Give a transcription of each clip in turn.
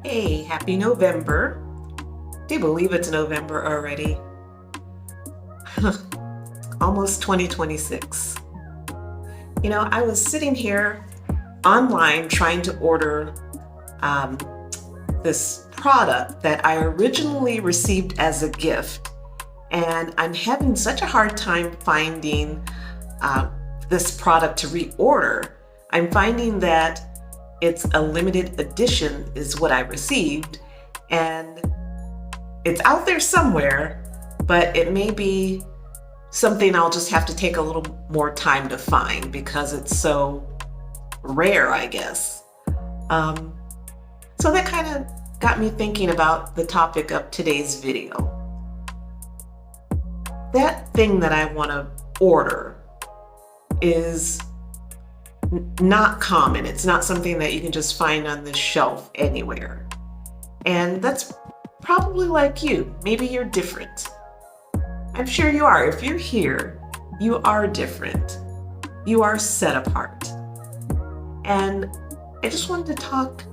Hey, happy November. Do you believe it's November already? Almost 2026. I was sitting here online trying to order um, this product that I originally received as a gift, and I'm having such a hard time finding uh, this product to reorder. I'm finding that it's a limited edition, is what I received, and it's out there somewhere, but it may be something I'll just have to take a little more time to find because it's so rare, I guess. Um, so that kind of got me thinking about the topic of today's video. That thing that I want to order is not common. It's not something that you can just find on the shelf anywhere. And that's probably like you. Maybe you're different. I'm sure you are. If you're here, you are different. You are set apart. And I just wanted to talk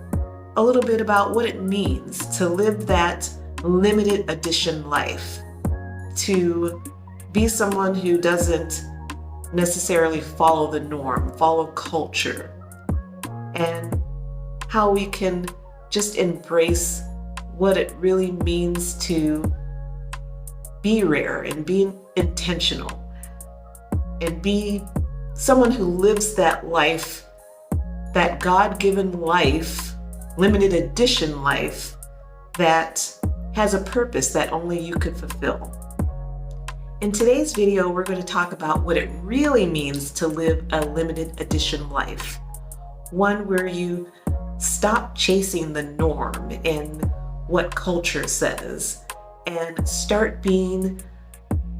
a little bit about what it means to live that limited edition life, to be someone who doesn't necessarily follow the norm, follow culture, and how we can just embrace what it really means to be rare and be intentional and be someone who lives that life, that God-given life, limited edition life that has a purpose that only you could fulfill. In today's video, we're going to talk about what it really means to live a limited edition life. One where you stop chasing the norm and what culture says and start being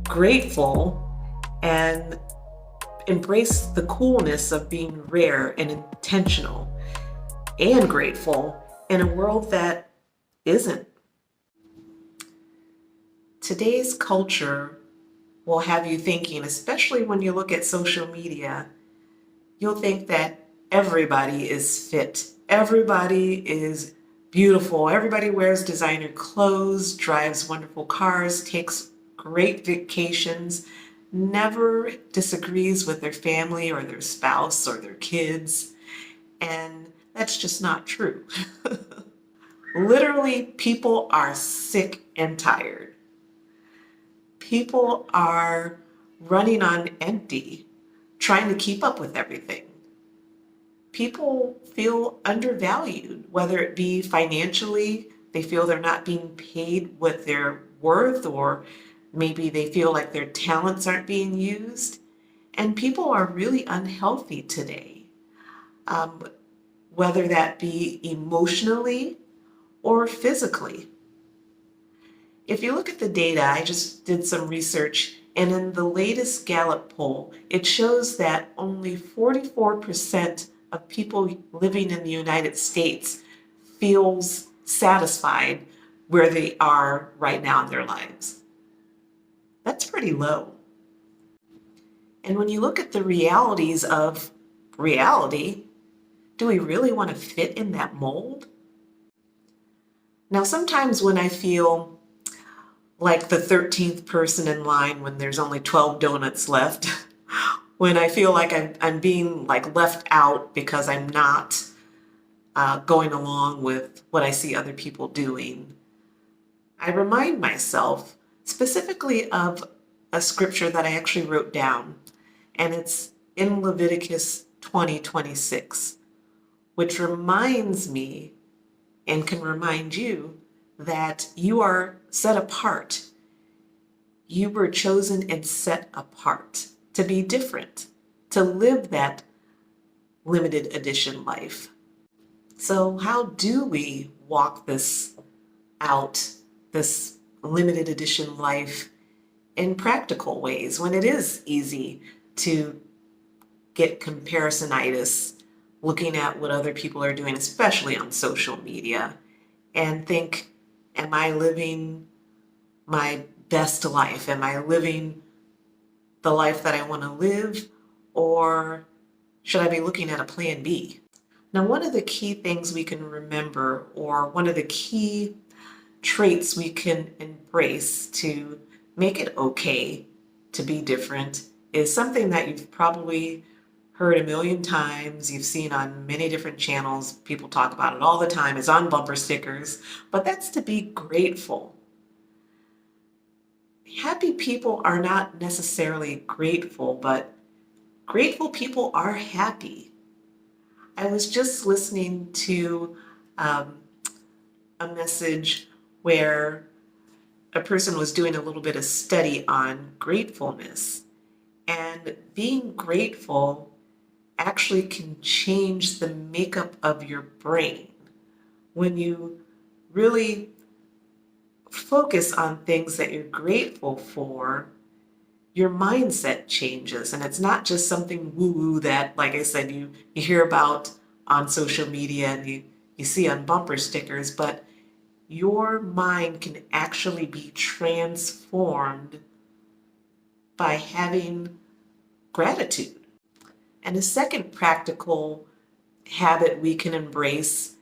grateful and embrace the coolness of being rare and intentional and grateful in a world that isn't. Today's culture will have you thinking, especially when you look at social media, you'll think that everybody is fit, everybody is beautiful, everybody wears designer clothes, drives wonderful cars, takes great vacations, never disagrees with their family or their spouse or their kids. And that's just not true. Literally, people are sick and tired. People are running on empty, trying to keep up with everything. People feel undervalued, whether it be financially, they feel they're not being paid what they're worth, or maybe they feel like their talents aren't being used. And people are really unhealthy today, um, whether that be emotionally or physically. If you look at the data, I just did some research, and in the latest Gallup poll, it shows that only 44% of people living in the United States feels satisfied where they are right now in their lives. That's pretty low. And when you look at the realities of reality, do we really want to fit in that mold? Now, sometimes when I feel like the 13th person in line when there's only 12 donuts left, when I feel like I'm being like left out because I'm not going along with what I see other people doing, I remind myself specifically of a scripture that I actually wrote down, and it's in Leviticus 20:26, which reminds me and can remind you that you are set apart. You were chosen and set apart to be different, to live that limited edition life. So how do we walk this out, this limited edition life, in practical ways when it is easy to get comparisonitis looking at what other people are doing, especially on social media, and think, am I living my best life? Am I living the life that I want to live? Or should I be looking at a plan B? Now, one of the key things we can remember, or one of the key traits we can embrace to make it okay to be different, is something that you've probably heard a million times. You've seen on many different channels. People talk about it all the time. It's on bumper stickers, but that's to be grateful. Happy people are not necessarily grateful, but grateful people are happy. I was just listening to um, a message where a person was doing a little bit of study on gratefulness. And being grateful actually can change the makeup of your brain. When you really focus on things that you're grateful for, your mindset changes. And it's not just something woo-woo that, like I said, you hear about on social media and you see on bumper stickers, but your mind can actually be transformed by having gratitude. And a second practical habit we can embrace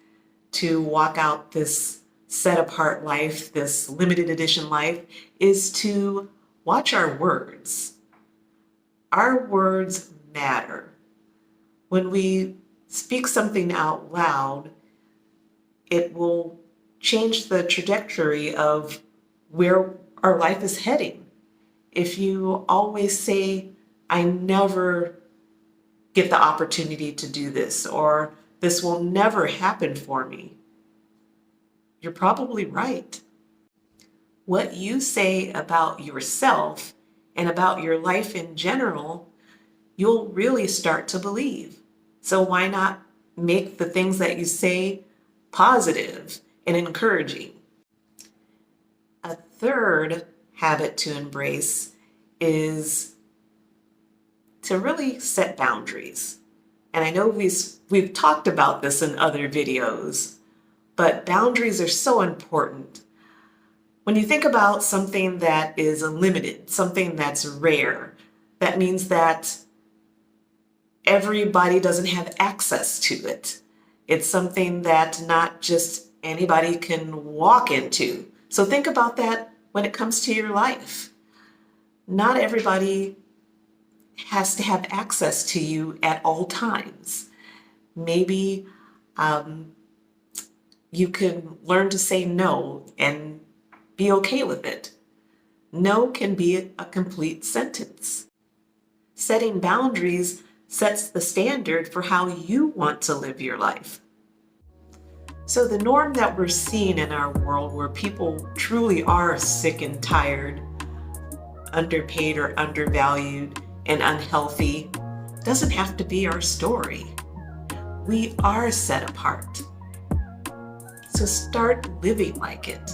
to walk out this set apart life, this limited edition life, is to watch our words. Our words matter. When we speak something out loud, it will change the trajectory of where our life is heading. If you always say, I never get the opportunity to do this, or this will never happen for me, you're probably right. What you say about yourself and about your life in general, you'll really start to believe. So why not make the things that you say positive and encouraging? A third habit to embrace is to really set boundaries. And I know we've talked about this in other videos, but boundaries are so important. When you think about something that is limited, something that's rare, that means that everybody doesn't have access to it. It's something that not just anybody can walk into. So think about that when it comes to your life. Not everybody has to have access to you at all times. Maybe you can learn to say no and be okay with it. No can be a complete sentence. Setting boundaries sets the standard for how you want to live your life. So the norm that we're seeing in our world, where people truly are sick and tired, underpaid or undervalued, and unhealthy, doesn't have to be our story. We are set apart. So start living like it.